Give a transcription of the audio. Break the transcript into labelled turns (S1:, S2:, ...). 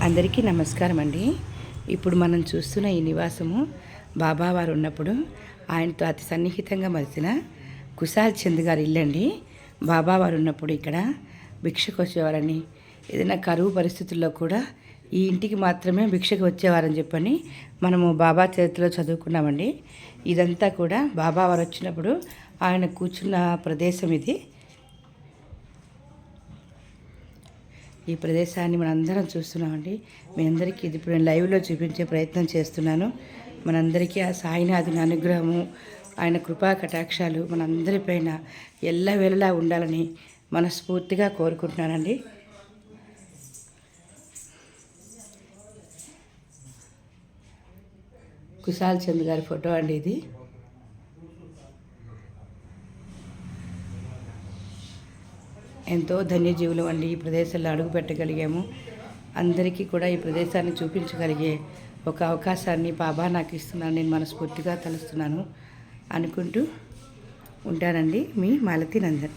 S1: అందరికీ నమస్కారం అండి. ఇప్పుడు మనం చూస్తున్న ఈ నివాసము బాబావారు ఉన్నప్పుడు ఆయనతో అతి సన్నిహితంగా మలిసిన కుశాల్ చంద్ గారి ఇల్లండి. బాబావారు ఉన్నప్పుడు ఇక్కడ భిక్షకు వచ్చేవారని, ఏదైనా కరువు పరిస్థితుల్లో కూడా ఈ ఇంటికి మాత్రమే భిక్షకు వచ్చేవారని చెప్పని మనము బాబా చరిత్రలో చదువుకున్నామండి. ఇదంతా కూడా బాబావారు వచ్చినప్పుడు ఆయన కూర్చున్న ప్రదేశం ఇది. ఈ ప్రదేశాన్ని మనందరం చూస్తున్నామండి. మీ అందరికీ ఇది ఇప్పుడు నేను లైవ్లో చూపించే ప్రయత్నం చేస్తున్నాను. మనందరికీ ఆ సాయినాథుని అనుగ్రహము, ఆయన కృపా కటాక్షాలు మనందరిపైన ఎల్లవేళలా ఉండాలని మనస్ఫూర్తిగా కోరుకుంటున్నానండి. కుశాల్ చంద్ గారి ఫోటో అండి ఇది. ఎంతో ధన్యజీవులు అండి. ఈ ప్రదేశంలో అడుగు పెట్టగలిగాము. అందరికీ కూడా ఈ ప్రదేశాన్ని చూపించగలిగే ఒక అవకాశాన్ని బాబా నాకు ఇస్తున్నాను, నేను మనస్ఫూర్తిగా తలుస్తున్నాను అనుకుంటూ ఉంటానండి. మీ మాలతి నందన్.